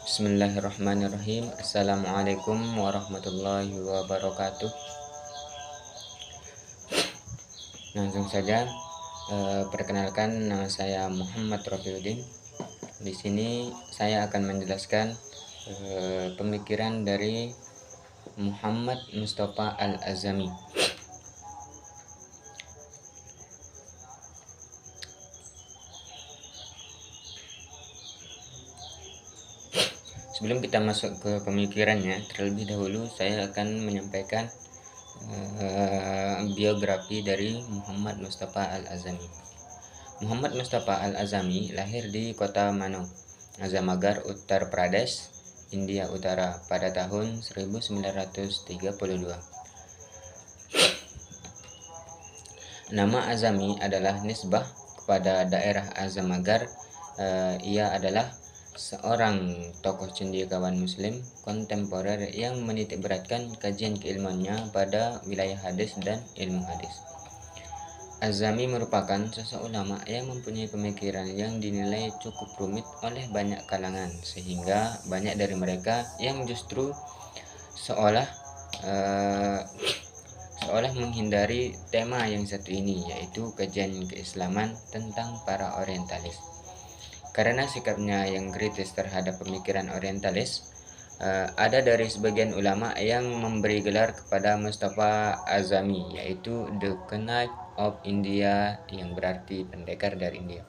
Bismillahirrahmanirrahim. Assalamualaikum warahmatullahi wabarakatuh. Langsung saja, perkenalkan, nama saya Muhammad Rafiuddin. Di sini saya akan menjelaskan pemikiran dari Muhammad Mustafa Al-Azami. Sebelum kita masuk ke pemikirannya, terlebih dahulu saya akan menyampaikan biografi dari Muhammad Mustafa Al-Azami. Muhammad Mustafa Al-Azami lahir di kota Mano, Azamagar, Uttar Pradesh, India Utara pada tahun 1932. Nama Azami adalah nisbah kepada daerah Azamagar. Ia adalah seorang tokoh cendekiawan muslim kontemporer yang menitikberatkan kajian keilmuannya pada wilayah hadis dan ilmu hadis. Azami merupakan sosok ulama yang mempunyai pemikiran yang dinilai cukup rumit oleh banyak kalangan, sehingga banyak dari mereka yang justru seolah menghindari tema yang satu ini, yaitu kajian keislaman tentang para orientalis. Karena sikapnya yang kritis terhadap pemikiran orientalis, ada dari sebagian ulama yang memberi gelar kepada Mustafa Azami, yaitu The Knight of India, yang berarti pendekar dari India.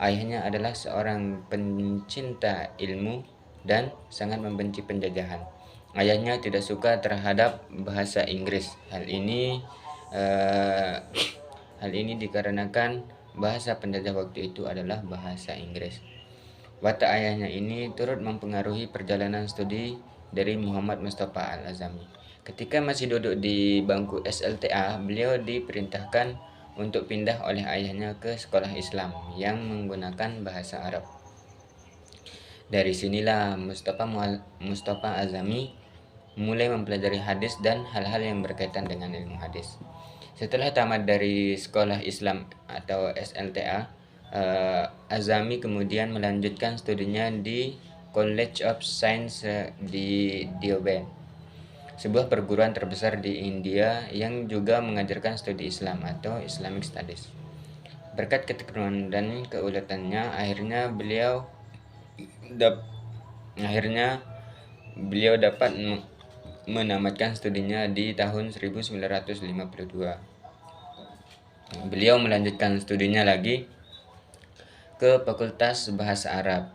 Ayahnya adalah seorang pencinta ilmu dan sangat membenci penjajahan. Ayahnya tidak suka terhadap bahasa Inggris. Hal ini dikarenakan bahasa penjajah waktu itu adalah bahasa Inggris. Watak ayahnya ini turut mempengaruhi perjalanan studi dari Muhammad Mustafa Al-Azami. Ketika masih duduk di bangku SLTA, beliau diperintahkan untuk pindah oleh ayahnya ke sekolah Islam yang menggunakan bahasa Arab. Dari sinilah Mustafa Azami mulai mempelajari hadis dan hal-hal yang berkaitan dengan ilmu hadis. Setelah tamat dari sekolah Islam atau SLTA, Azami kemudian melanjutkan studinya di College of Science di Deoband, sebuah perguruan terbesar di India yang juga mengajarkan studi Islam atau Islamic Studies. Berkat ketekunan dan keuletannya, akhirnya beliau dapat menamatkan studinya di tahun 1952. Beliau melanjutkan studinya lagi ke Fakultas Bahasa Arab,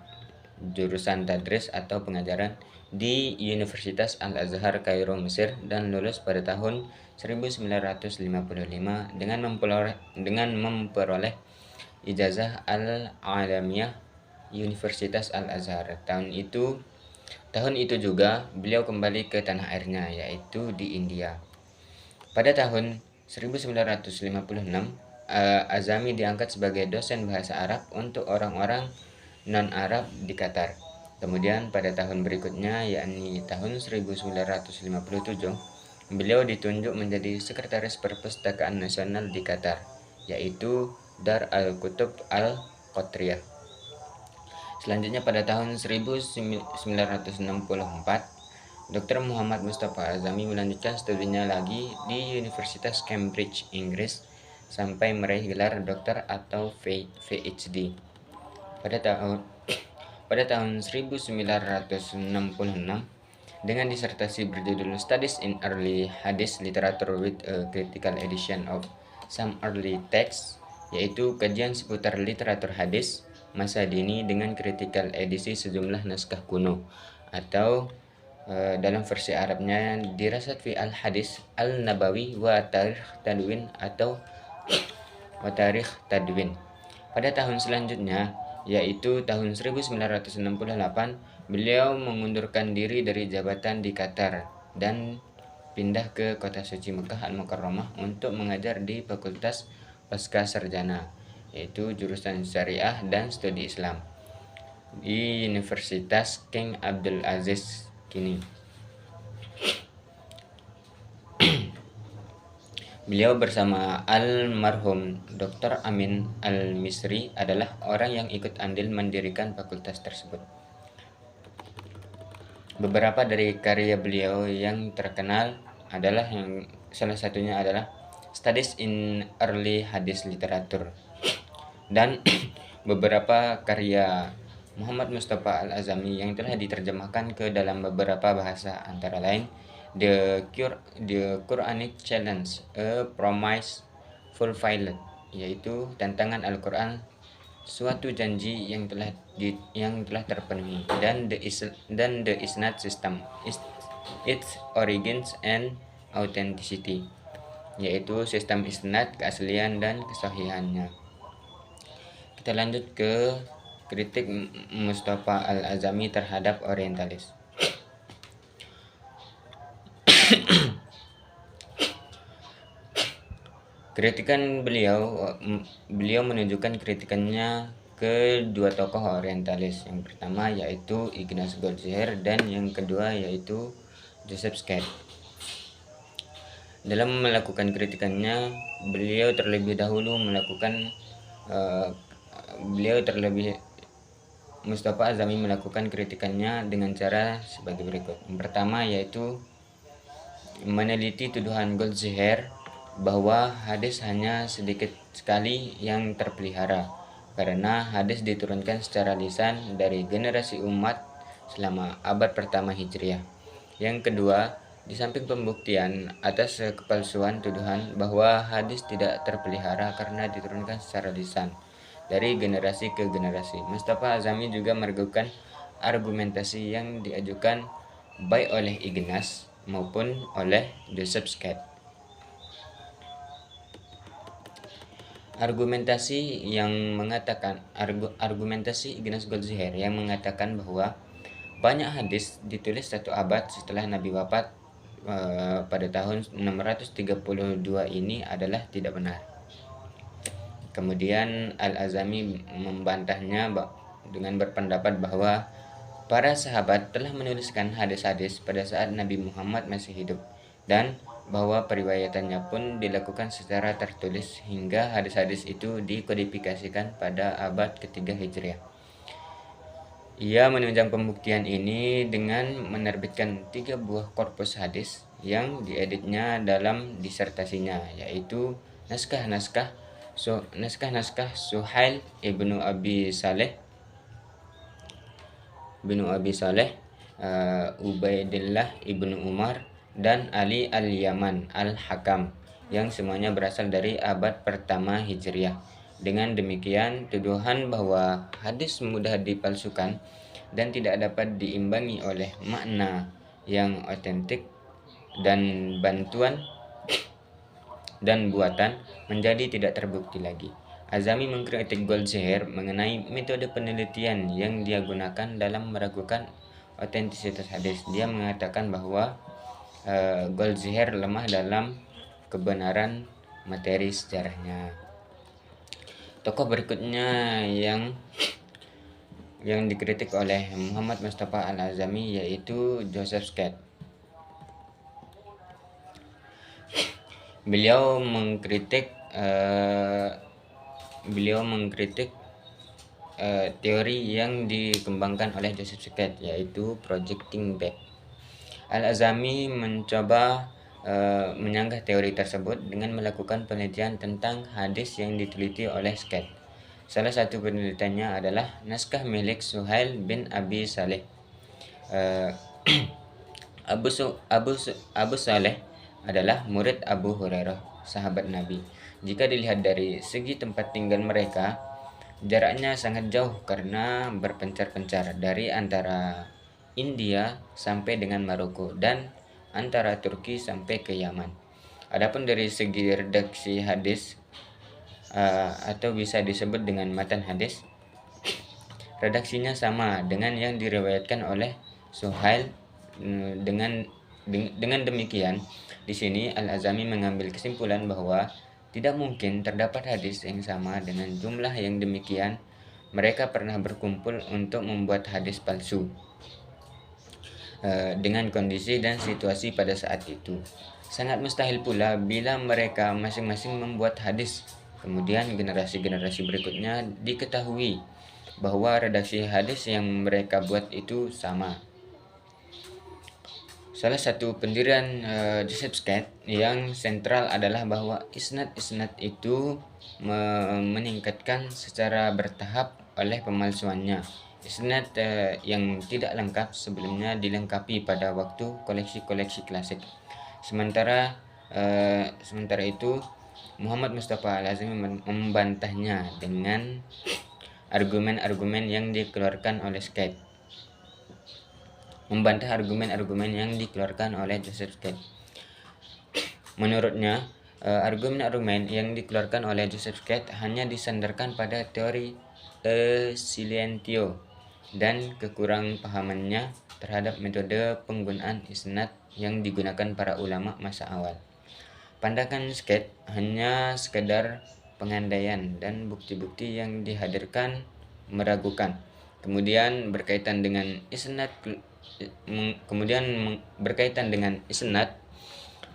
jurusan Tadris atau pengajaran di Universitas Al-Azhar Kairo, Mesir, dan lulus pada tahun 1955 dengan memperoleh ijazah Al-Alamiyah Universitas Al-Azhar. Tahun itu juga beliau kembali ke tanah airnya, yaitu di India. Pada tahun 1956, Azami diangkat sebagai dosen bahasa Arab untuk orang-orang non-Arab di Qatar. Kemudian pada tahun berikutnya, yakni tahun 1957, beliau ditunjuk menjadi sekretaris perpustakaan nasional di Qatar, yaitu Dar al-Kutub al-Qatriyah. Selanjutnya pada tahun 1964, Dr. Muhammad Mustafa Azami melanjutkan studinya lagi di Universitas Cambridge, Inggris, sampai meraih gelar doktor atau PhD. Pada tahun 1966, dengan disertasi berjudul Studies in Early Hadith Literature with a Critical Edition of Some Early Texts, yaitu kajian seputar literatur hadis masa dini dengan kritikal edisi sejumlah naskah kuno, atau dalam versi Arabnya Dirasat fi al-Hadis al-Nabawi wa Tarikh Tadwin atau wa Tarikh Tadwin. Pada tahun selanjutnya, yaitu tahun 1968, beliau mengundurkan diri dari jabatan di Qatar dan pindah ke kota suci Mekah Al-Mukarramah untuk mengajar di Fakultas Pasca Sarjana, yaitu jurusan Syariah dan Studi Islam di Universitas King Abdul Aziz kini. Beliau bersama almarhum Dr. Amin Al-Misri adalah orang yang ikut andil mendirikan fakultas tersebut. Beberapa dari karya beliau yang terkenal adalah salah satunya adalah Studies in Early Hadis Literature, dan beberapa karya Muhammad Mustafa Al-Azami yang telah diterjemahkan ke dalam beberapa bahasa, antara lain The Quranic Challenge, A Promise Fulfilled, yaitu tantangan Al-Quran, suatu janji yang telah terpenuhi, dan The Isnad System, Its Origins and Authenticity, yaitu sistem isnad, keaslian dan kesahihannya. Kita lanjut ke kritik Mustafa Al-Azami terhadap orientalis. Kritikan beliau menunjukkan kritikannya ke dua tokoh orientalis. Yang pertama yaitu Ignaz Goldziher dan yang kedua yaitu Joseph Scott. Dalam melakukan kritikannya, Mustafa Azami melakukan kritikannya dengan cara sebagai berikut. Yang pertama yaitu meneliti tuduhan Goldziher bahwa hadis hanya sedikit sekali yang terpelihara, karena hadis diturunkan secara lisan dari generasi umat selama abad pertama Hijriah. Yang kedua, di samping pembuktian atas kepalsuan tuduhan bahwa hadis tidak terpelihara karena diturunkan secara lisan dari generasi ke generasi, Mustafa Azami juga meragukan argumentasi yang diajukan baik oleh Ignaz maupun oleh Joseph Scott. Argumentasi Ignaz Goldziher yang mengatakan bahwa banyak hadis ditulis 1 abad setelah Nabi wafat pada tahun 632 ini adalah tidak benar. Kemudian Al-Azami membantahnya dengan berpendapat bahwa para sahabat telah menuliskan hadis-hadis pada saat Nabi Muhammad masih hidup, dan bahwa periwayatannya pun dilakukan secara tertulis hingga hadis-hadis itu dikodifikasikan pada abad ketiga Hijriah. Ia menunjang pembuktian ini dengan menerbitkan 3 buah korpus hadis yang dieditnya dalam disertasinya, yaitu naskah-naskah Suhail ibnu Abi Saleh, Ubaidillah ibnu Umar, dan Ali al-Yaman al-Hakam, yang semuanya berasal dari abad pertama Hijriah. Dengan demikian, tuduhan bahwa hadis mudah dipalsukan dan tidak dapat diimbangi oleh makna yang otentik dan bantuan dan buatan menjadi tidak terbukti lagi. Azami mengkritik Goldziher mengenai metode penelitian yang dia gunakan dalam meragukan otentisitas hadis. Dia mengatakan bahwa Goldziher lemah dalam kebenaran materi sejarahnya. Tokoh berikutnya yang dikritik oleh Muhammad Mustafa Al-Azami yaitu Joseph Scott. Beliau mengkritik teori yang dikembangkan oleh Joseph Scott, yaitu projecting back. Al-Azami mencoba menyanggah teori tersebut dengan melakukan penelitian tentang hadis yang diteliti oleh Scott. Salah satu penelitiannya adalah naskah milik Suhail bin Abi Saleh. Abu Saleh adalah murid Abu Hurairah, sahabat Nabi. Jika dilihat dari segi tempat tinggal mereka, jaraknya sangat jauh karena berpencar-pencar dari antara India sampai dengan Maroko dan antara Turki sampai ke Yaman. Adapun dari segi redaksi hadis atau bisa disebut dengan matan hadis, redaksinya sama dengan yang diriwayatkan oleh Suhail. Dengan demikian, di sini Al-Azami mengambil kesimpulan bahwa tidak mungkin terdapat hadis yang sama dengan jumlah yang demikian. Mereka pernah berkumpul untuk membuat hadis palsu dengan kondisi dan situasi pada saat itu. Sangat mustahil pula bila mereka masing-masing membuat hadis, kemudian generasi-generasi berikutnya diketahui bahwa redaksi hadis yang mereka buat itu sama. Salah satu pendirian Joseph Skate yang sentral adalah bahwa isnad-isnad itu meningkatkan secara bertahap oleh pemalsuannya. Isnad yang tidak lengkap sebelumnya dilengkapi pada waktu koleksi-koleksi klasik. Sementara itu Muhammad Mustafa Al-Azmi membantahnya dengan argumen-argumen yang dikeluarkan oleh Skate. Membantah argumen-argumen yang dikeluarkan oleh Joseph Skate. Menurutnya, argumen-argumen yang dikeluarkan oleh Joseph Skate hanya disandarkan pada teori silentio dan kekurang pahamannya terhadap metode penggunaan isnad yang digunakan para ulama masa awal. Pandangan Skate hanya sekedar pengandaian dan bukti-bukti yang dihadirkan meragukan. Kemudian berkaitan dengan isnad,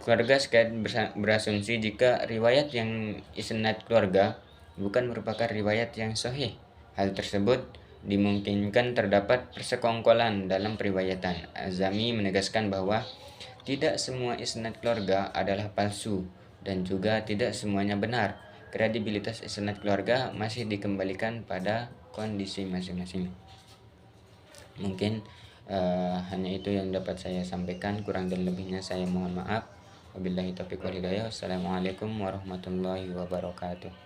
keluarga Skate berasumsi jika riwayat yang isnad keluarga bukan merupakan riwayat yang sahih. Hal tersebut dimungkinkan terdapat persekongkolan dalam periwayatan. Azami menegaskan bahwa tidak semua isnad keluarga adalah palsu dan juga tidak semuanya benar. Kredibilitas isnad keluarga masih dikembalikan pada kondisi masing-masing. Mungkin hanya itu yang dapat saya sampaikan, kurang dan lebihnya saya mohon maaf. Wabillahi taufiq wal hidayah. Wassalamualaikum warahmatullahi wabarakatuh.